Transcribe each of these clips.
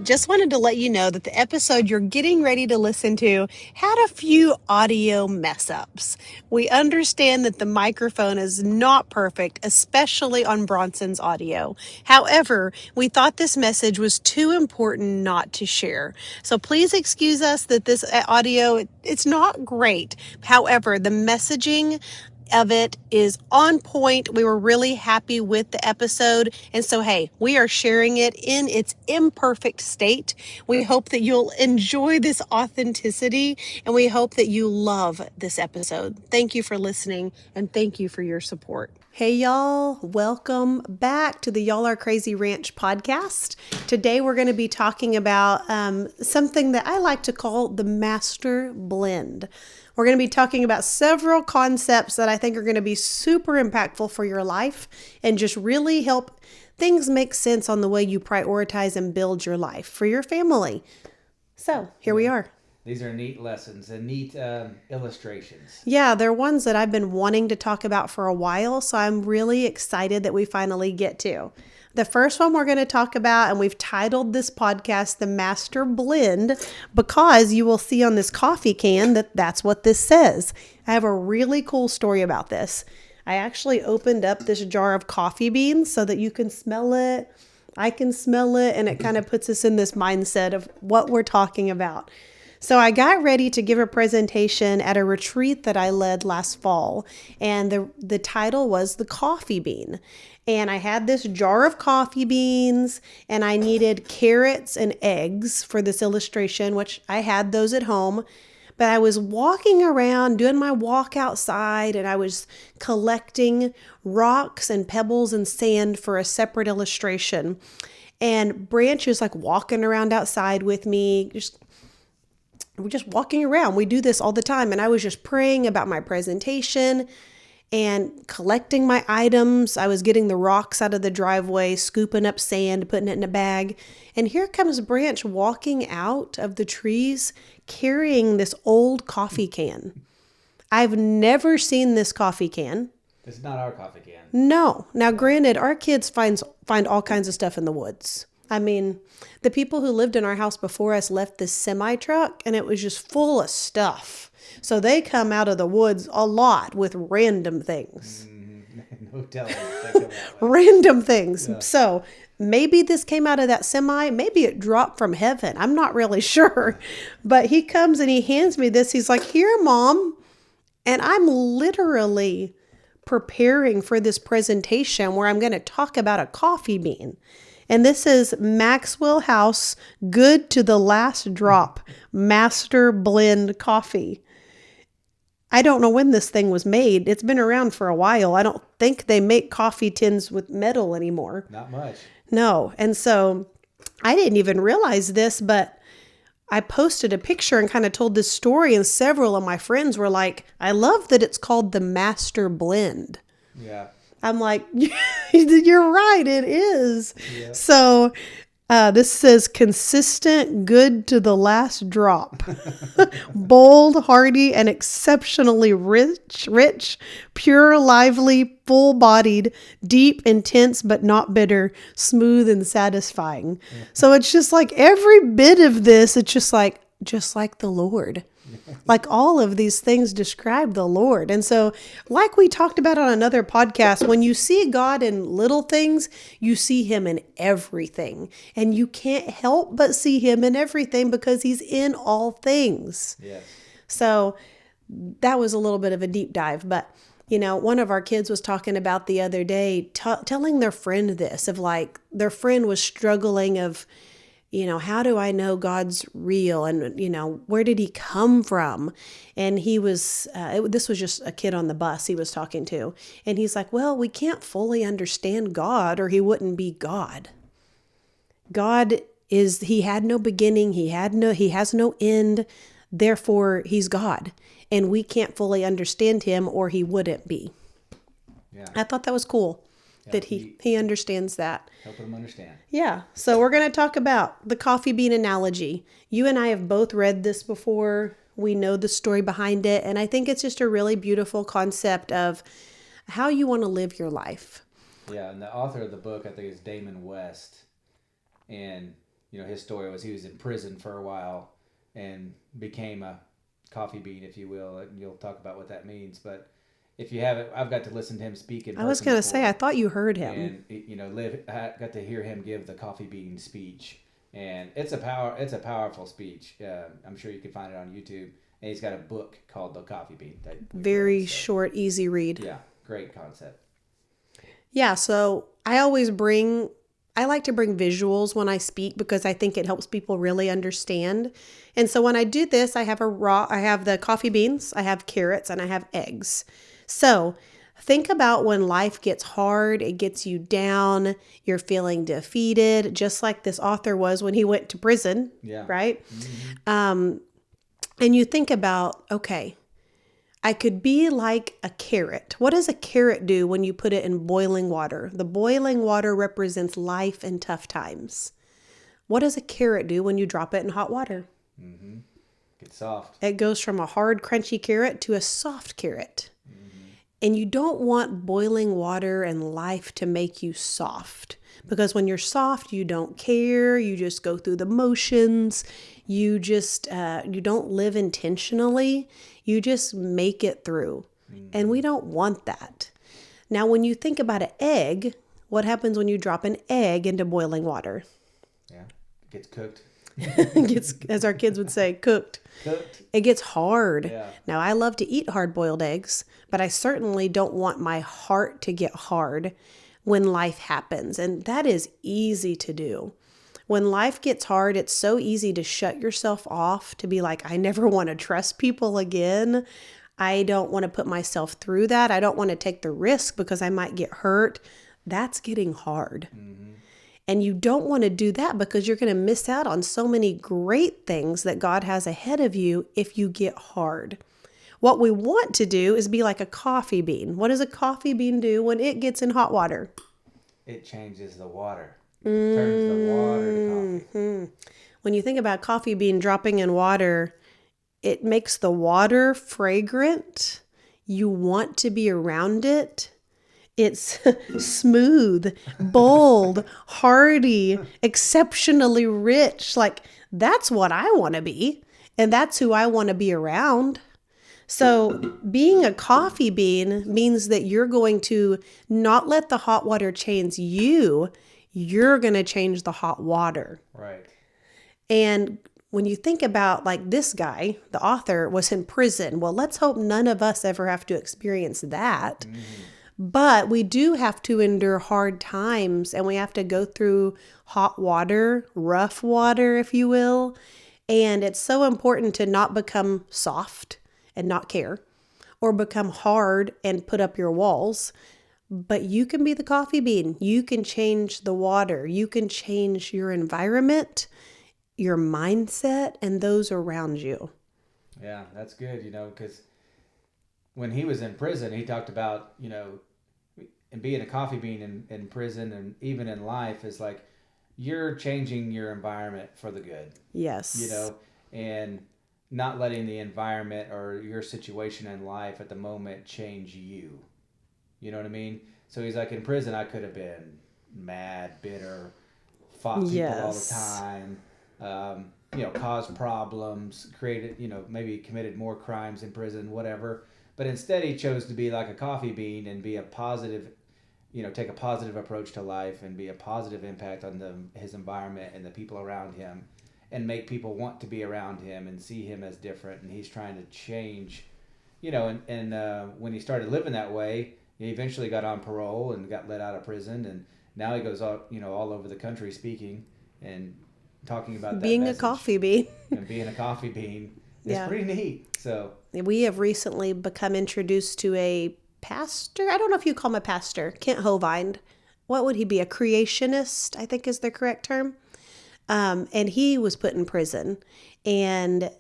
Just wanted to let you know that the episode you're getting ready to listen to had a few audio mess ups. We understand that the microphone is not perfect, especially on Bronson's audio. However, we thought this message was too important not to share. So please excuse us that this audio, it's not great. However, the messaging of it is on point. We were really happy with the episode. And so, hey, we are sharing it in its imperfect state. We hope that you'll enjoy this authenticity and we hope that you love this episode. Thank you for listening and thank you for your support. Hey, y'all. Welcome back to the Y'all Are Crazy Ranch podcast. Today, we're going to be talking about something that I like to call the master blend. We're going to be talking about several concepts that I think are going to be super impactful for your life and just really help things make sense on the way you prioritize and build your life for your family. So here we are. These are neat lessons and neat illustrations. Yeah, they're ones that I've been wanting to talk about for a while, so I'm really excited that we finally get to. The first one we're going to talk about, and we've titled this podcast The Master Blend, because you will see on this coffee can that that's what this says. I have a really cool story about this. I actually opened up this jar of coffee beans so that you can smell it. I can smell it, and it kind of puts us in this mindset of what we're talking about. So I got ready to give a presentation at a retreat that I led last fall, and the title was The Coffee Bean. And I had this jar of coffee beans, and I needed carrots and eggs for this illustration, which I had those at home. But I was walking around doing my walk outside, and I was collecting rocks and pebbles and sand for a separate illustration. And Branch is like walking around outside with me, we're just walking around. We do this all the time. And I was just praying about my presentation and collecting my items. I was getting the rocks out of the driveway, scooping up sand, putting it in a bag. And here comes Branch walking out of the trees, carrying this old coffee can. I've never seen this coffee can. It's not our coffee can. No. Now, granted, our kids find all kinds of stuff in the woods. I mean, the people who lived in our house before us left this semi truck and it was just full of stuff. So they come out of the woods a lot with random things. No telling. Random things. Yeah. So maybe this came out of that semi. Maybe it dropped from heaven. I'm not really sure. But he comes and he hands me this. He's like, "Here, Mom." And I'm literally preparing for this presentation where I'm going to talk about a coffee bean. And this is Maxwell House Good to the Last Drop Master Blend Coffee. I don't know when this thing was made. It's been around for a while. I don't think they make coffee tins with metal anymore. Not much. No. And so I didn't even realize this, but I posted a picture and kind of told this story, and several of my friends were like, "I love that it's called the Master Blend." Yeah. I'm like, "You're right, it is." Yeah. So this says consistent, good to the last drop. Bold, hearty, and exceptionally rich, pure, lively, full-bodied, deep, intense, but not bitter, smooth, and satisfying. Yeah. So it's just like every bit of this, it's just like the Lord. Like all of these things describe the Lord. And so like we talked about on another podcast, when you see God in little things, you see him in everything. And you can't help but see him in everything because he's in all things. Yes. So that was a little bit of a deep dive. But, you know, one of our kids was talking about the other day, telling their friend this, of like their friend was struggling of, you know, how do I know God's real? And, you know, where did he come from? And he was, this was just a kid on the bus he was talking to. And he's like, well, we can't fully understand God or he wouldn't be God. God is, he had no beginning. He has no end. Therefore, he's God. And we can't fully understand him or he wouldn't be. Yeah. I thought that was cool. That he understands that. Help him understand. Yeah. So we're going to talk about the coffee bean analogy. You and I have both read this before. We know the story behind it. And I think it's just a really beautiful concept of how you want to live your life. Yeah. And the author of the book, I think, is Damon West. And his story was he was in prison for a while and became a coffee bean, if you will. And you'll talk about what that means. But if you haven't, I've got to listen to him speak in person. I was going to say, I thought you heard him. And I got to hear him give the coffee bean speech, and it's a powerful speech. I'm sure you can find it on YouTube. And he's got a book called The Coffee Bean. Very short, easy read. Yeah, great concept. Yeah, so I like to bring visuals when I speak because I think it helps people really understand. And so when I do this, I have the coffee beans, I have carrots, and I have eggs. So think about when life gets hard, it gets you down, you're feeling defeated, just like this author was when he went to prison, right? Mm-hmm. And you think about, okay, I could be like a carrot. What does a carrot do when you put it in boiling water? The boiling water represents life and tough times. What does a carrot do when you drop it in hot water? Mm-hmm. Gets soft. It goes from a hard, crunchy carrot to a soft carrot. Mm-hmm. And you don't want boiling water and life to make you soft. Because when you're soft, you don't care. You just go through the motions. You just, you don't live intentionally. You just make it through. Mm-hmm. And we don't want that. Now, when you think about an egg, what happens when you drop an egg into boiling water? Yeah, it gets cooked. It gets, as our kids would say, cooked. It gets hard. Yeah. Now, I love to eat hard-boiled eggs, but I certainly don't want my heart to get hard when life happens. And that is easy to do. When life gets hard, it's so easy to shut yourself off, to be like, I never want to trust people again. I don't want to put myself through that. I don't want to take the risk because I might get hurt. That's getting hard. Mm-hmm. And you don't want to do that because you're going to miss out on so many great things that God has ahead of you if you get hard. What we want to do is be like a coffee bean. What does a coffee bean do when it gets in hot water? It changes the water. Turns the water to coffee. When you think about coffee bean dropping in water, it makes the water fragrant. You want to be around it. It's smooth, bold, hearty, exceptionally rich. Like, that's what I want to be. And that's who I want to be around. So being a coffee bean means that you're going to not let the hot water change you. You're going to change the hot water. Right. And when you think about, like, this guy, the author, was in prison. Well, let's hope none of us ever have to experience that. Mm-hmm. But we do have to endure hard times, and we have to go through hot water, rough water, if you will. And it's so important to not become soft and not care, or become hard and put up your walls. But you can be the coffee bean. You can change the water. You can change your environment, your mindset, and those around you. Yeah, that's good, because when he was in prison, he talked about, and being a coffee bean in prison and even in life is like, you're changing your environment for the good. Yes. And not letting the environment or your situation in life at the moment change you. You know what I mean? So he's like, in prison, I could have been mad, bitter, fought people all the time, caused problems, created, maybe committed more crimes in prison, whatever. But instead, he chose to be like a coffee bean and be a positive, take a positive approach to life and be a positive impact on his environment and the people around him, and make people want to be around him and see him as different. And he's trying to change, and when he started living that way, he eventually got on parole and got let out of prison. And now he goes all over the country speaking and talking about being a coffee bean. And being a coffee bean. It's pretty neat. So we have recently become introduced to a pastor. I don't know if you call him a pastor. Kent Hovind. What would he be? A creationist, I think is the correct term. And he was put in prison. And,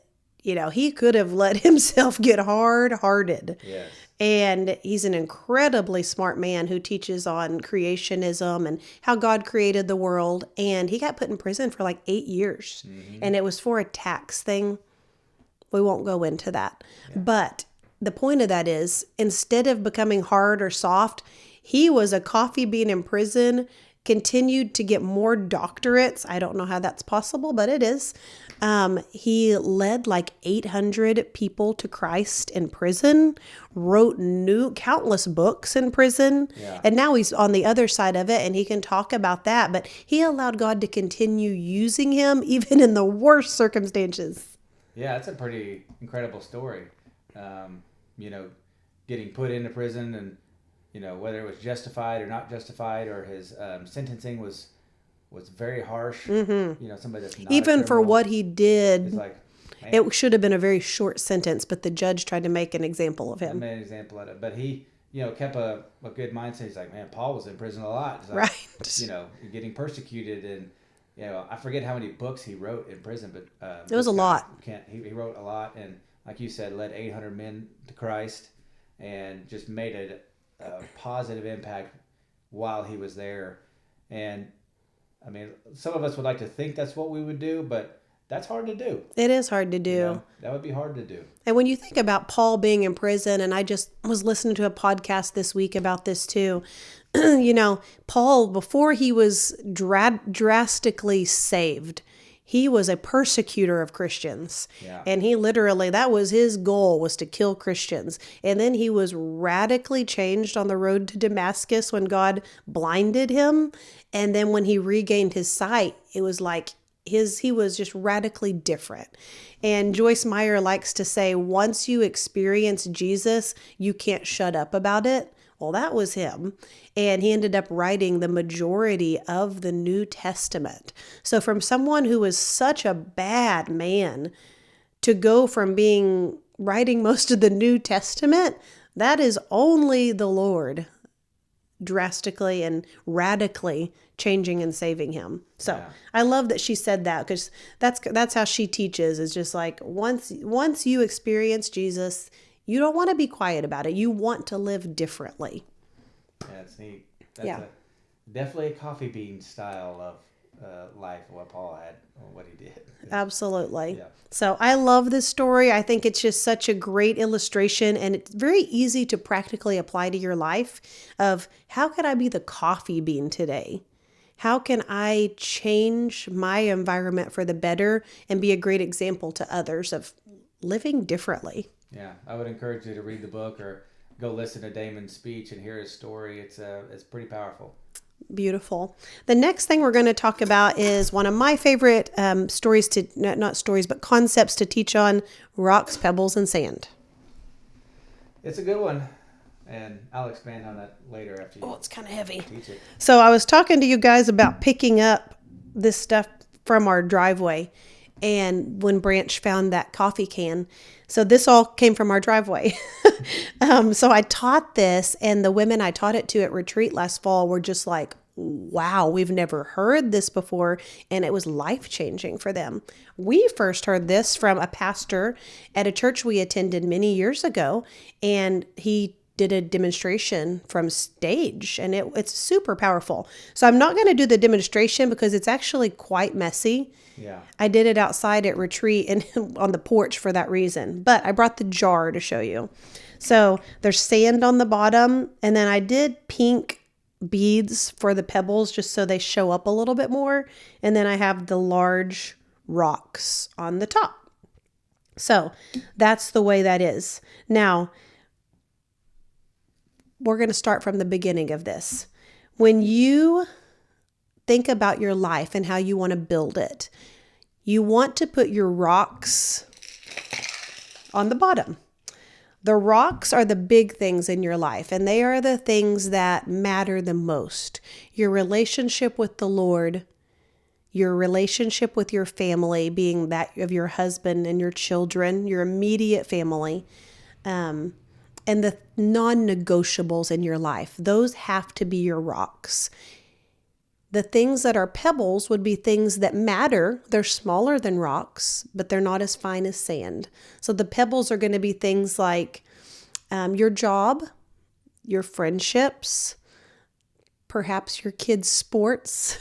he could have let himself get hard-hearted. Yes. And he's an incredibly smart man who teaches on creationism and how God created the world. And he got put in prison for like 8 years. Mm-hmm. And it was for a tax thing. We won't go into that. Yeah. But the point of that is, instead of becoming hard or soft, he was a coffee bean in prison, continued to get more doctorates. I don't know how that's possible, but it is. He led like 800 people to Christ in prison, wrote countless books in prison. Yeah. And now he's on the other side of it and he can talk about that. But he allowed God to continue using him even in the worst circumstances. Yeah, that's a pretty incredible story. Getting put into prison and, whether it was justified or not justified, or his sentencing was very harsh. Mm-hmm. Somebody that's not even a for criminal, what he did, it's like, man, it should have been a very short sentence, but the judge tried to make an example of I him. made an example of it. But he, kept a good mindset. He's like, man, Paul was in prison a lot. It's like, Right. Getting persecuted, and I forget how many books he wrote in prison, but It was a lot. He wrote a lot, and like you said, led 800 men to Christ, and just made a positive impact while he was there. And I mean, some of us would like to think that's what we would do, but that's hard to do. It is hard to do. That would be hard to do. And when you think about Paul being in prison, and I just was listening to a podcast this week about this too, Paul, before he was drastically saved, he was a persecutor of Christians. Yeah. And he literally, that was his goal, was to kill Christians. And then he was radically changed on the road to Damascus when God blinded him. And then when he regained his sight, it was like he was just radically different. And Joyce Meyer likes to say, once you experience Jesus, you can't shut up about it. Well, that was him. And he ended up writing the majority of the New Testament. So from someone who was such a bad man to go from writing most of the New Testament, that is only the Lord drastically and radically changing and saving him. So Yeah. I love that she said that, because that's how she teaches, is just like once you experience Jesus, you don't want to be quiet about it. You want to live differently. Yeah, it's neat. That's definitely a coffee bean style of life, what Paul had, or what he did. Absolutely. Yeah. So I love this story. I think it's just such a great illustration, and it's very easy to practically apply to your life of how can I be the coffee bean today? How can I change my environment for the better and be a great example to others of living differently? Yeah, I would encourage you to read the book or go listen to Damon's speech and hear his story. It's pretty powerful. Beautiful. The next thing we're going to talk about is one of my favorite concepts to teach on: rocks, pebbles, and sand. It's a good one, and I'll expand on that later after you It's kind of heavy. teach it. So I was talking to you guys about picking up this stuff from our driveway, and when Branch found that coffee can. So this all came from our driveway. So I taught this, and the women I taught it to at retreat last fall were just like, wow, we've never heard this before. And it was life-changing for them. We first heard this from a pastor at a church we attended many years ago, and he did a demonstration from stage, and it's super powerful. So I'm not going to do the demonstration because it's actually quite messy. Yeah. I did it outside at retreat and on the porch for that reason, but I brought the jar to show you. So there's sand on the bottom, and then I did pink beads for the pebbles just so they show up a little bit more. And then I have the large rocks on the top. So that's the way that is. Now, we're going to start from the beginning of this. When you think about your life and how you want to build it, you want to put your rocks on the bottom. The rocks are the big things in your life, and they are the things that matter the most. Your relationship with the Lord, your relationship with your family, being that of your husband and your children, your immediate family, and the non-negotiables in your life. Those have to be your rocks. The things that are pebbles would be things that matter. They're smaller than rocks, but they're not as fine as sand. So the pebbles are going to be things like your job, your friendships, perhaps your kids' sports,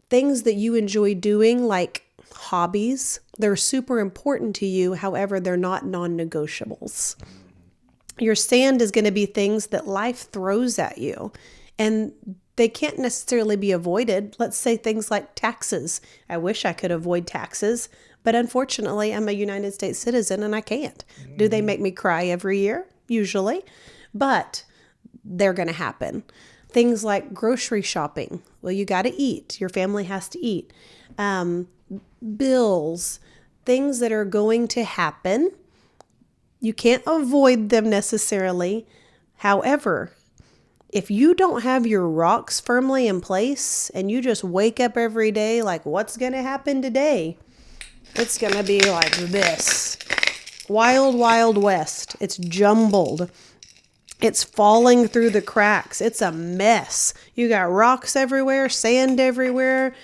things that you enjoy doing, like hobbies. They're super important to you. However, they're not non-negotiables. Your sand is going to be things that life throws at you. And they can't necessarily be avoided. Let's say things like taxes. I wish I could avoid taxes, but unfortunately, I'm a United States citizen and I can't. Do they make me cry every year? Usually. But they're going to happen. Things like grocery shopping. Well, you got to eat. Your family has to eat. Bills, things that are going to happen. You can't avoid them necessarily. However, if you don't have your rocks firmly in place and you just wake up every day like, what's going to happen today? It's going to be like this. Wild, wild west. It's jumbled. It's falling through the cracks. It's a mess. You got rocks everywhere, sand everywhere,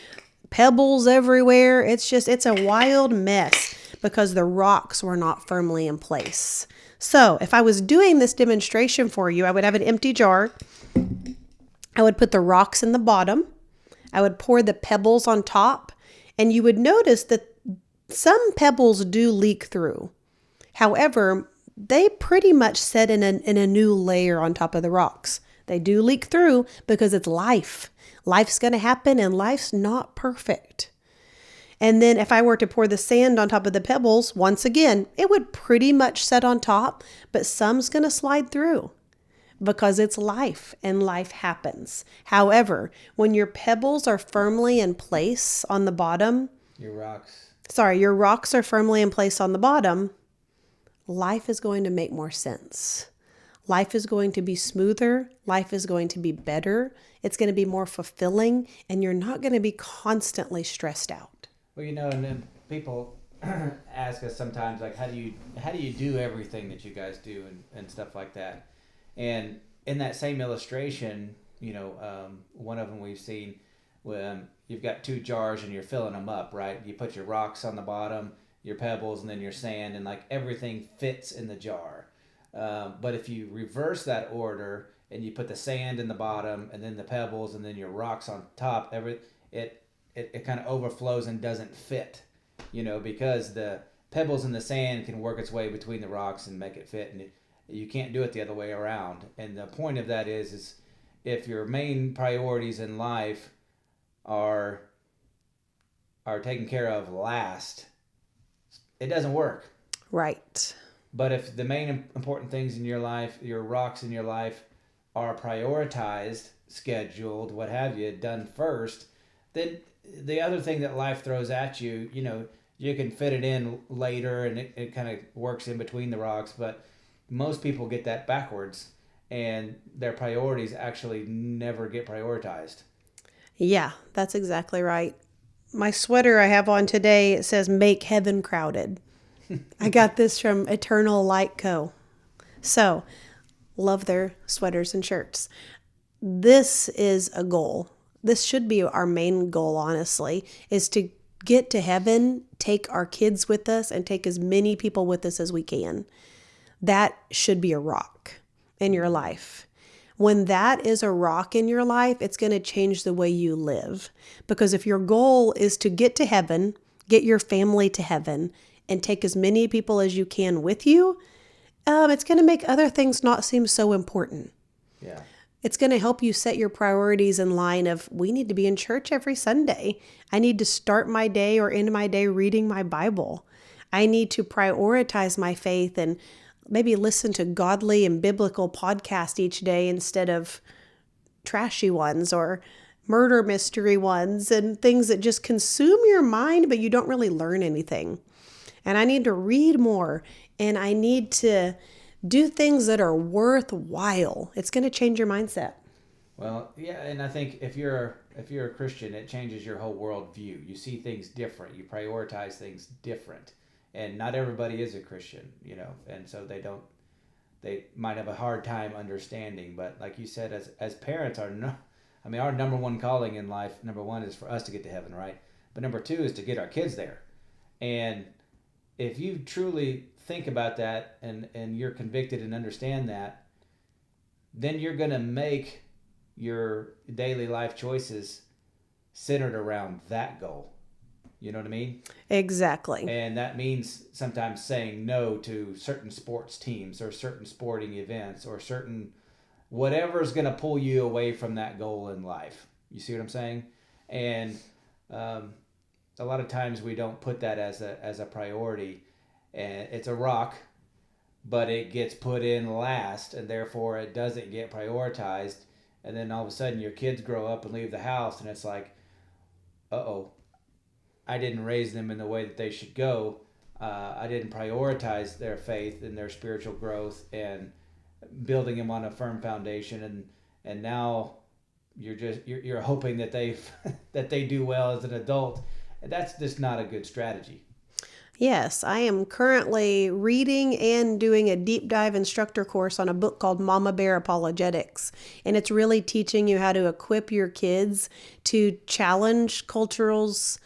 pebbles everywhere. It's a wild mess because the rocks were not firmly in place. So if I was doing this demonstration for you, I would have an empty jar. I would put the rocks in the bottom. I would pour the pebbles on top. And you would notice that some pebbles do leak through. However, they pretty much set in a new layer on top of the rocks. They do leak through because it's life. Life's going to happen and life's not perfect. And then if I were to pour the sand on top of the pebbles, once again, it would pretty much set on top, but some's going to slide through because it's life and life happens. However, when your pebbles are firmly in place on the bottom, your rocks are firmly in place on the bottom, life is going to make more sense. Life is going to be smoother. Life is going to be better. It's going to be more fulfilling, and you're not going to be constantly stressed out. Well, and then people ask us sometimes, like, how do you do everything that you guys do and stuff like that? And in that same illustration, one of them we've seen, you've got 2 jars and you're filling them up, right? You put your rocks on the bottom, your pebbles, and then your sand, and like everything fits in the jar. But if you reverse that order and you put the sand in the bottom and then the pebbles and then your rocks on top, it kind of overflows and doesn't fit, because the pebbles and the sand can work its way between the rocks and make it fit, and you can't do it the other way around. And the point of that is if your main priorities in life are taken care of last, it doesn't work. Right. But if the main important things in your life, your rocks in your life, are prioritized, scheduled, what have you, done first, then the other thing that life throws at you, you can fit it in later and it kind of works in between the rocks. But most people get that backwards and their priorities actually never get prioritized. Yeah, that's exactly right. My sweater I have on today, it says "Make Heaven Crowded." I got this from Eternal Light Co. So, love their sweaters and shirts. This is a goal. This should be our main goal, honestly, is to get to heaven, take our kids with us, and take as many people with us as we can. That should be a rock in your life. When that is a rock in your life, it's going to change the way you live. Because if your goal is to get to heaven, get your family to heaven, and take as many people as you can with you, it's going to make other things not seem so important. Yeah. It's going to help you set your priorities in line of, we need to be in church every Sunday. I need to start my day or end my day reading my Bible. I need to prioritize my faith and maybe listen to godly and biblical podcasts each day instead of trashy ones or murder mystery ones and things that just consume your mind, but you don't really learn anything. And I need to read more, and I need to do things that are worthwhile. It's going to change your mindset. Well, yeah, and I think if you're a Christian, it changes your whole worldview. You see things different. You prioritize things different. And not everybody is a Christian, and so they might have a hard time understanding. But like you said, as parents, our number one calling in life, number one is for us to get to heaven, right? But number two is to get our kids there. And if you truly think about that and you're convicted and understand that, then you're going to make your daily life choices centered around that goal. You know what I mean? Exactly. And that means sometimes saying no to certain sports teams or certain sporting events or certain whatever's going to pull you away from that goal in life. You see what I'm saying? And a lot of times we don't put that as a priority, and it's a rock, but it gets put in last, and therefore it doesn't get prioritized. And then all of a sudden your kids grow up and leave the house, and it's like, uh-oh, I didn't raise them in the way that they should go. I didn't prioritize their faith and their spiritual growth and building them on a firm foundation, and now you're hoping that they do well as an adult. And that's just not a good strategy. Yes, I am currently reading and doing a deep dive instructor course on a book called Mama Bear Apologetics. And it's really teaching you how to equip your kids to challenge culture's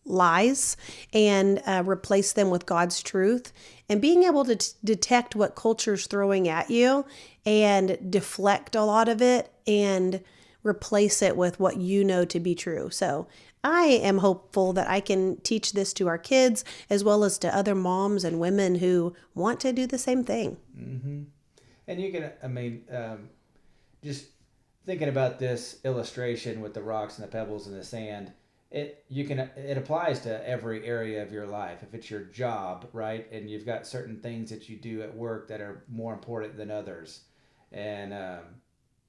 lies and replace them with God's truth. And being able to detect what culture's throwing at you and deflect a lot of it and replace it with what you know to be true. So I am hopeful that I can teach this to our kids as well as to other moms and women who want to do the same thing. Mm-hmm. And you can, just thinking about this illustration with the rocks and the pebbles and the sand, it applies to every area of your life. If it's your job, right, and you've got certain things that you do at work that are more important than others, and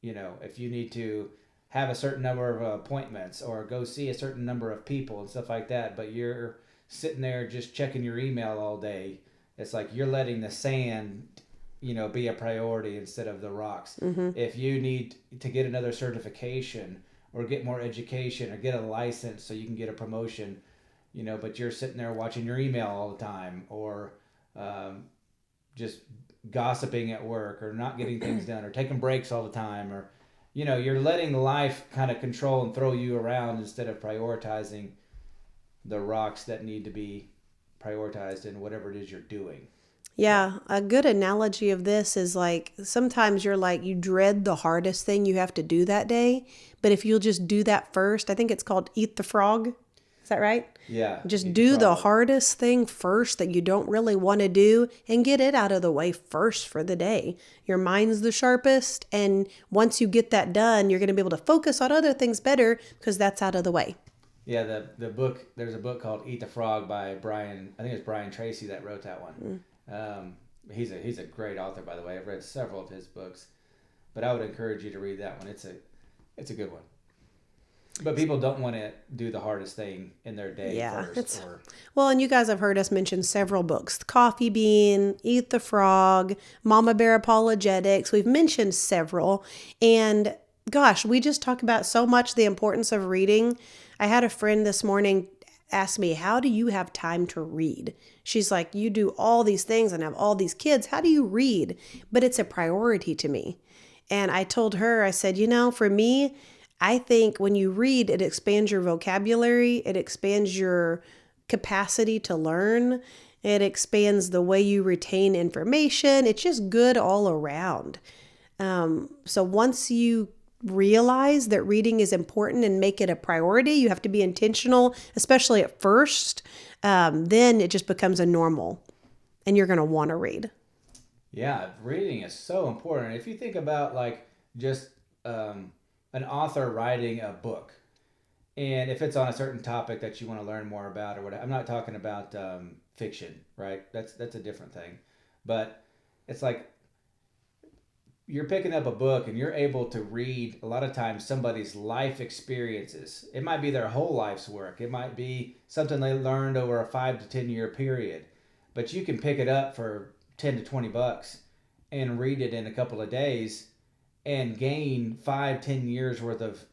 if you need to have a certain number of appointments or go see a certain number of people and stuff like that, but you're sitting there just checking your email all day, it's like you're letting the sand, be a priority instead of the rocks. Mm-hmm. If you need to get another certification or get more education or get a license so you can get a promotion, but you're sitting there watching your email all the time, or just gossiping at work, or not getting things done, or taking breaks all the time, or you're letting life kind of control and throw you around instead of prioritizing the rocks that need to be prioritized in whatever it is you're doing. Yeah, a good analogy of this is like sometimes you dread the hardest thing you have to do that day, but if you'll just do that first, I think it's called eat the frog. Is that right? Yeah. Just do the hardest thing first that you don't really want to do and get it out of the way first for the day. Your mind's the sharpest, and once you get that done, you're going to be able to focus on other things better because that's out of the way. Yeah, there's a book called Eat the Frog by Brian, I think it's Brian Tracy that wrote that one. He's a great author, by the way. I've read several of his books, but I would encourage you to read that one. It's a good one. But people don't want to do the hardest thing in their day first. Well, and you guys have heard us mention several books. Coffee Bean, Eat the Frog, Mama Bear Apologetics. We've mentioned several. And gosh, we just talk about so much the importance of reading. I had a friend this morning ask me, how do you have time to read? She's like, you do all these things and have all these kids. How do you read? But it's a priority to me. And I told her, I said, for me, I think when you read, it expands your vocabulary, it expands your capacity to learn, it expands the way you retain information. It's just good all around. So once you realize that reading is important and make it a priority, you have to be intentional, especially at first, then it just becomes a normal and you're going to want to read. Yeah, reading is so important. If you think about just an author writing a book, and if it's on a certain topic that you want to learn more about or whatever, I'm not talking about fiction, right? That's a different thing. But it's like you're picking up a book and you're able to read a lot of times somebody's life experiences. It might be their whole life's work. It might be something they learned over a 5 to 10 year period. But you can pick it up for $10 to $20 and read it in a couple of days and gain 5-10 years worth of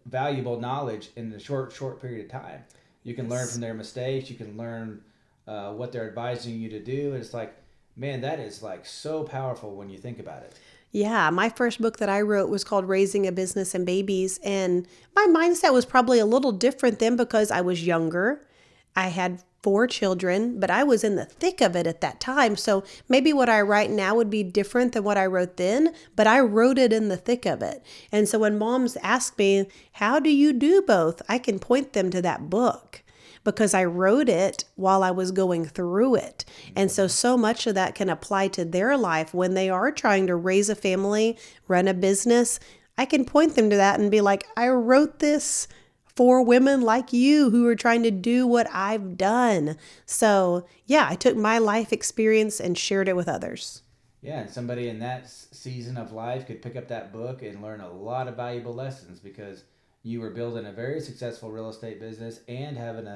valuable knowledge in a short period of time. You can learn from their mistakes. You can learn what they're advising you to do. And it's like, man, that is so powerful when you think about it. Yeah, my first book that I wrote was called Raising a Business and Babies. And my mindset was probably a little different then because I was younger. I had 4 children, but I was in the thick of it at that time. So maybe what I write now would be different than what I wrote then, but I wrote it in the thick of it. And so when moms ask me, how do you do both? I can point them to that book. because I wrote it while I was going through it. And so much of that can apply to their life when they are trying to raise a family, run a business. I can point them to that and be like, I wrote this for women like you who are trying to do what I've done. So yeah, I took my life experience and shared it with others. Yeah, and somebody in that season of life could pick up that book and learn a lot of valuable lessons because you were building a very successful real estate business and having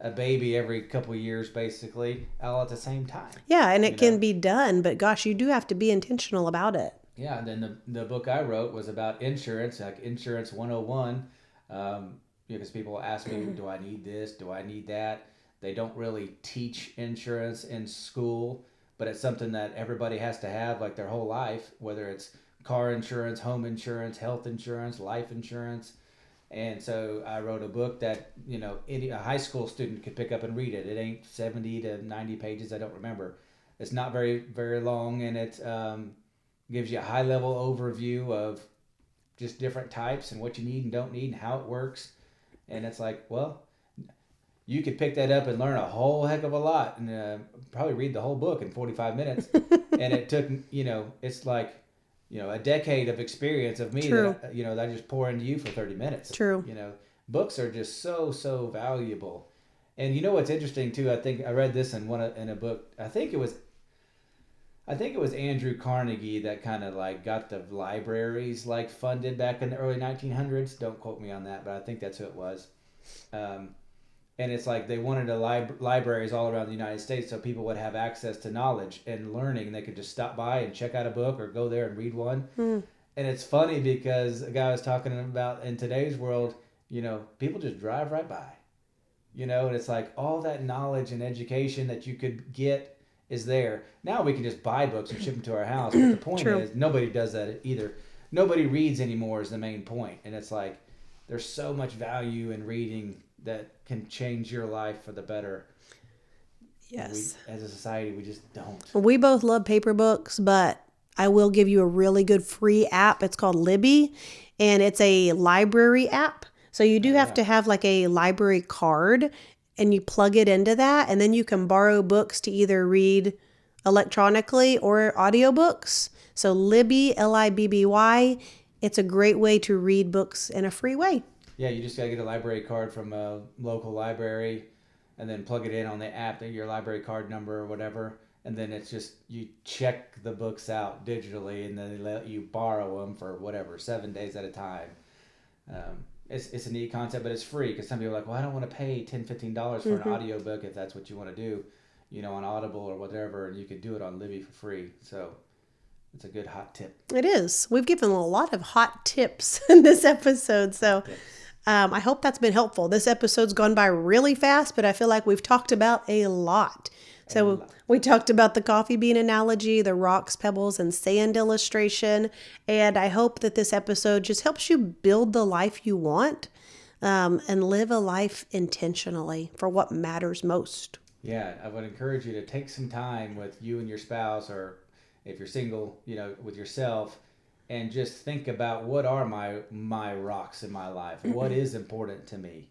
a baby every couple of years, basically, all at the same time. Yeah, and it can be done, but gosh, you do have to be intentional about it. Yeah, and then the book I wrote was about insurance, like Insurance 101. Because people ask me, do I need this? Do I need that? They don't really teach insurance in school, but it's something that everybody has to have like their whole life, whether it's car insurance, home insurance, health insurance, life insurance. And so I wrote a book that, a high school student could pick up and read it. It ain't 70 to 90 pages. I don't remember. It's not very, very long, and it gives you a high level overview of just different types and what you need and don't need and how it works. And it's like, well, you could pick that up and learn a whole heck of a lot and probably read the whole book in 45 minutes. And it took, it's like, a decade of experience of me that, that I just pour into you for 30 minutes. True. Books are just so valuable. And you know what's interesting too? I think I read this in a book. I think it was Andrew Carnegie that kind of like got the libraries like funded back in the early 1900s. Don't quote me on that, but I think that's who it was. And it's like they wanted libraries all around the United States so people would have access to knowledge and learning. They could just stop by and check out a book or go there and read one. And it's funny because a guy was talking about in today's world, people just drive right by. And it's like all that knowledge and education that you could get is there. Now we can just buy books and ship them to our house. But the point is nobody does that either. Nobody reads anymore is the main point. And it's like there's so much value in reading that can change your life for the better. Yes. As a society, we just don't. We both love paper books, but I will give you a really good free app. It's called Libby, and it's a library app. So you do have to have like a library card, and you plug it into that, and then you can borrow books to either read electronically or audiobooks. So Libby, Libby, it's a great way to read books in a free way. Yeah, you just got to get a library card from a local library and then plug it in on the app, your library card number or whatever. And then it's just, you check the books out digitally and then they let you borrow them for whatever, 7 days at a time. It's a neat concept, but it's free because some people are like, well, I don't want to pay $10, $15 for an audiobook if that's what you want to do, on Audible or whatever. And you could do it on Libby for free. So it's a good hot tip. It is. We've given a lot of hot tips in this episode. So I hope that's been helpful. This episode's gone by really fast, but I feel like we've talked about a lot. So we talked about the coffee bean analogy, the rocks, pebbles, and sand illustration. And I hope that this episode just helps you build the life you want and live a life intentionally for what matters most. Yeah, I would encourage you to take some time with you and your spouse, or if you're single, with yourself, and just think about what are my rocks in my life. What is important to me?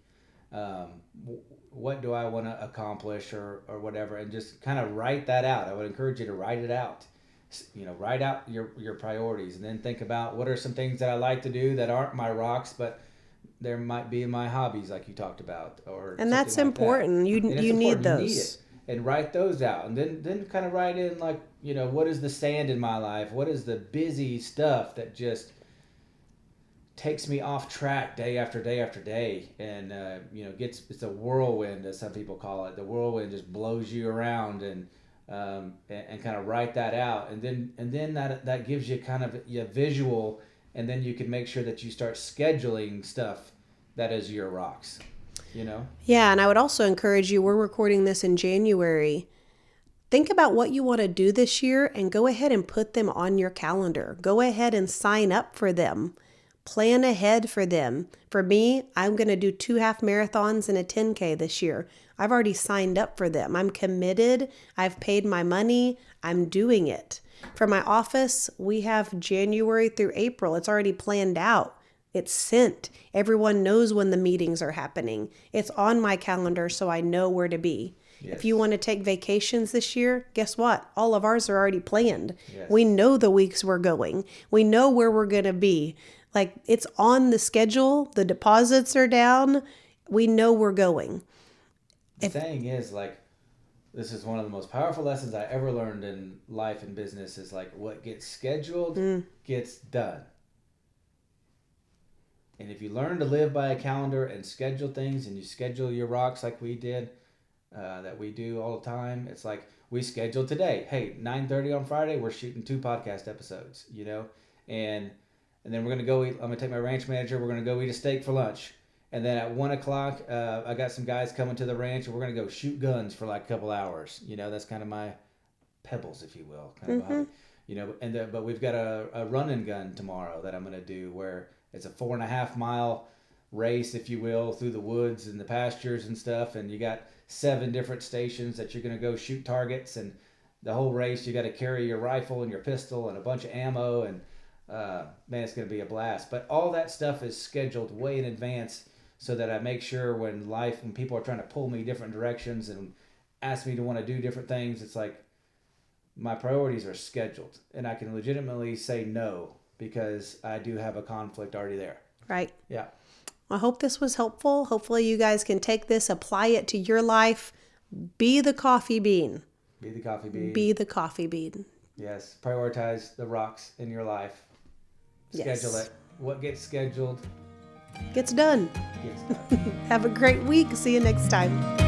What do I want to accomplish or whatever, and just kind of write that out. I would encourage you to write it out. Write out your priorities, and then think about what are some things that I like to do that aren't my rocks, but there might be my hobbies like you talked about, and that's like important. That. You need those. You need it. And write those out, and then kind of write in like, what is the sand in my life? What is the busy stuff that just takes me off track day after day after day, and it's a whirlwind, as some people call it. The whirlwind just blows you around, and kind of write that out, and then that gives you kind of a visual, and then you can make sure that you start scheduling stuff that is your rocks. Yeah, and I would also encourage you, we're recording this in January. Think about what you want to do this year and go ahead and put them on your calendar. Go ahead and sign up for them. Plan ahead for them. For me, I'm going to do 2 half marathons and a 10K this year. I've already signed up for them. I'm committed. I've paid my money. I'm doing it. For my office, we have January through April. It's already planned out. It's sent. Everyone knows when the meetings are happening. It's on my calendar so I know where to be. Yes. If you want to take vacations this year, guess what? All of ours are already planned. Yes. We know the weeks we're going. We know where we're going to be. Like, it's on the schedule. The deposits are down. We know we're going. The thing is, like, this is one of the most powerful lessons I ever learned in life and business is, like, what gets scheduled gets done. And if you learn to live by a calendar and schedule things, and you schedule your rocks like we did, that we do all the time, it's like we scheduled today. Hey, 9:30 on Friday, we're shooting 2 podcast episodes, you know? And then we're going to go eat. I'm going to take my ranch manager. We're going to go eat a steak for lunch. And then at 1 o'clock, I got some guys coming to the ranch, and we're going to go shoot guns for like a couple hours. You know, that's kind of my pebbles, if you will, kind of hobby. You know, but we've got a run and gun tomorrow that I'm going to do where it's a 4.5 mile race, if you will, through the woods and the pastures and stuff. And you got 7 different stations that you're going to go shoot targets. And the whole race, you got to carry your rifle and your pistol and a bunch of ammo. And man, it's going to be a blast. But all that stuff is scheduled way in advance so that I make sure when people are trying to pull me different directions and ask me to want to do different things, it's like my priorities are scheduled. And I can legitimately say no because I do have a conflict already there. Right. Yeah. I hope this was helpful. Hopefully you guys can take this, apply it to your life. Be the coffee bean. Be the coffee bean. Be the coffee bean. Yes. Prioritize the rocks in your life. Schedule it. What gets scheduled gets done. gets done. Have a great week. See you next time.